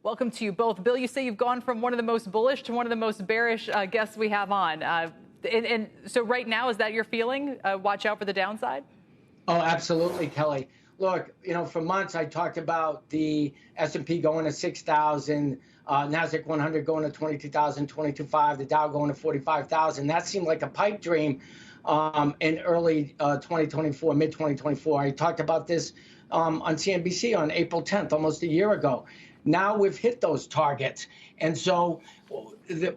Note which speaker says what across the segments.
Speaker 1: Welcome to you both. Bill, you say you've gone from one of the most bullish to one of the most bearish guests we have on. And so right now, is that your feeling? Watch out for the downside?
Speaker 2: Oh, absolutely, Kelly. Look, for months I talked about the S&P going to 6,000, NASDAQ 100 going to 22,000, 22,500, the Dow going to 45,000. That seemed like a pipe dream in early 2024, mid-2024. I talked about this on CNBC on April 10th, almost a year ago. Now we've hit those targets. And so the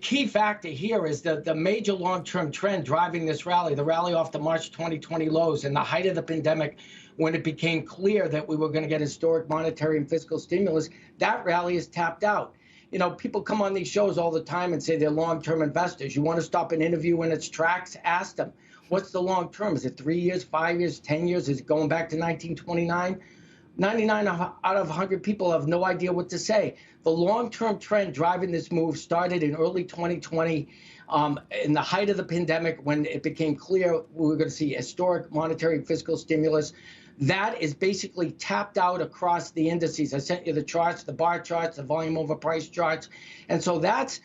Speaker 2: key factor here is that the major long-term trend driving this rally, the rally off the March 2020 lows and the height of the pandemic, when it became clear that we were going to get historic monetary and fiscal stimulus, that rally is tapped out. People come on these shows all the time and say they're long-term investors. You want to stop an interview in its tracks? Ask them, what's the long term? Is it 3 years, 5 years, 10 years? Is it going back to 1929? 99 out of 100 people have no idea what to say. The long-term trend driving this move started in early 2020, in the height of the pandemic, when it became clear we were going to see historic monetary and fiscal stimulus. That is basically tapped out across the indices. I sent you the charts, the bar charts, the volume over price charts. And so that's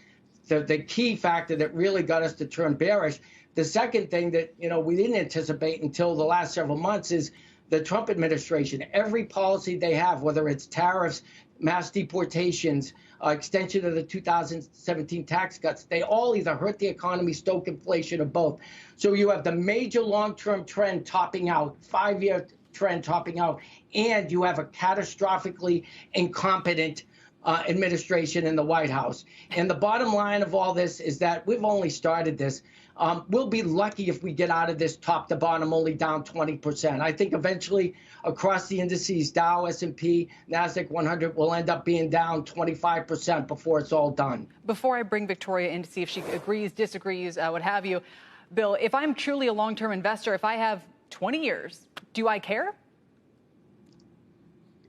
Speaker 2: the key factor that really got us to turn bearish. The second thing that we didn't anticipate until the last several months is the Trump administration. Every policy they have, whether it's tariffs, mass deportations, extension of the 2017 tax cuts, they all either hurt the economy, stoke inflation, or both. So you have the major long-term trend topping out, 5-year trend topping out, and you have a catastrophically incompetent administration in the White House. And the bottom line of all this is that we've only started this. We'll be lucky if we get out of this top to bottom only down 20%. I think eventually across the indices, Dow, S&P, NASDAQ 100 will end up being down 25% before it's all done.
Speaker 1: Before I bring Victoria in to see if she agrees, disagrees, what have you, Bill, if I'm truly a long-term investor, if I have 20 years, do I care?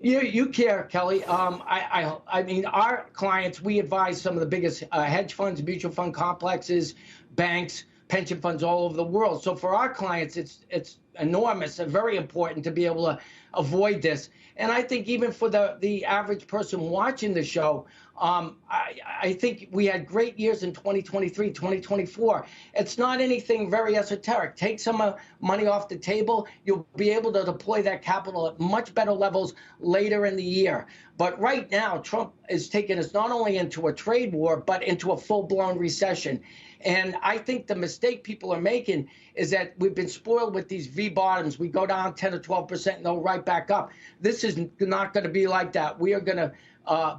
Speaker 2: You care, Kelly. I mean, our clients, we advise some of the biggest hedge funds, mutual fund complexes, banks, pension funds all over the world. So for our clients, it's enormous and very important to be able to avoid this. And I think even for the average person watching the show, I think we had great years in 2023, 2024. It's not anything very esoteric. Take some money off the table. You'll be able to deploy that capital at much better levels later in the year. But right now, Trump is taking us not only into a trade war, but into a full-blown recession. And I think the mistake people are making is that we've been spoiled with these V-bottoms. We go down 10 or 12% and go right back up. This is not going to be like that. We are going to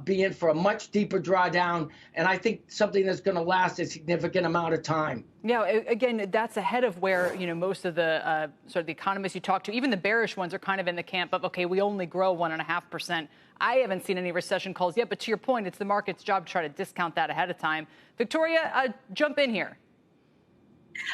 Speaker 2: be in for a much deeper drawdown, and I think something that's going to last a significant amount of time.
Speaker 1: Yeah, again, that's ahead of where, most of the sort of the economists you talk to, even the bearish ones, are kind of in the camp of, okay, we only grow 1.5%. I haven't seen any recession calls yet, but to your point, it's the market's job to try to discount that ahead of time. Victoria, jump in here.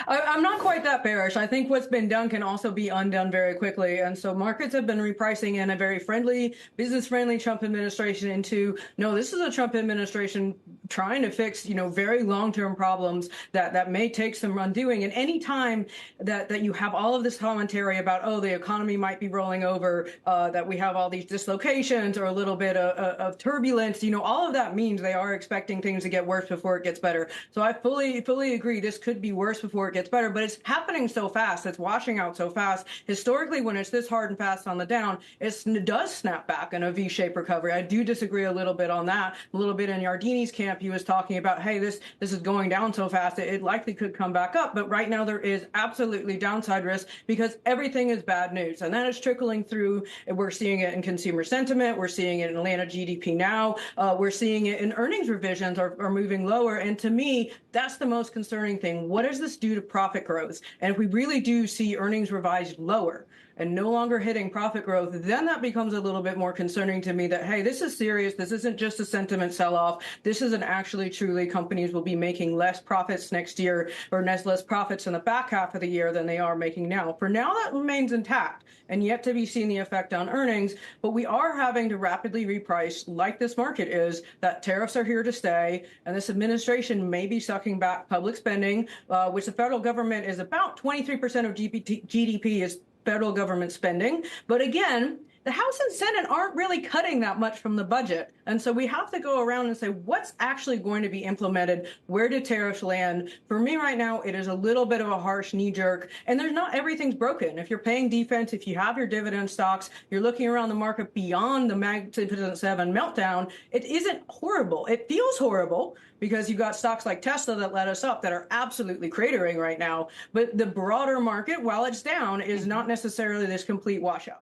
Speaker 3: I'm not quite that bearish. I think what's been done can also be undone very quickly. And so markets have been repricing in a very friendly, business-friendly Trump administration into, no, this is a Trump administration trying to fix, very long-term problems that may take some undoing. And any time that you have all of this commentary about, oh, the economy might be rolling over, that we have all these dislocations or a little bit of turbulence, all of that means they are expecting things to get worse before it gets better. So I fully agree this could be worse before it gets better, but it's happening so fast. It's washing out so fast. Historically, when it's this hard and fast on the down, it does snap back in a V-shaped recovery. I do disagree a little bit on that. A little bit in Yardini's camp, he was talking about, hey, this is going down so fast, it likely could come back up. But right now there is absolutely downside risk because everything is bad news. And that is trickling through. We're seeing it in consumer sentiment. We're seeing it in Atlanta GDP now. We're seeing it in earnings revisions are moving lower. And to me, that's the most concerning thing. What does this do to profit growth? And if we really do see earnings revised lower and no longer hitting profit growth, then that becomes a little bit more concerning to me that, hey, this is serious. This isn't just a sentiment sell-off. This is an actually truly companies will be making less profits next year or less profits in the back half of the year than they are making now. For now, that remains intact and yet to be seen the effect on earnings. But we are having to rapidly reprice, like this market is, that tariffs are here to stay. And this administration may be sucking back public spending, which the federal government is about 23% of GDP is federal government spending. But again, the House and Senate aren't really cutting that much from the budget. And so we have to go around and say, what's actually going to be implemented? Where do tariffs land? For me right now, it is a little bit of a harsh knee jerk. And there's not everything's broken. If you're paying defense, if you have your dividend stocks, you're looking around the market beyond the Magnificent Seven meltdown, it isn't horrible. It feels horrible because you've got stocks like Tesla that led us up that are absolutely cratering right now. But the broader market, while it's down, is not necessarily this complete washout.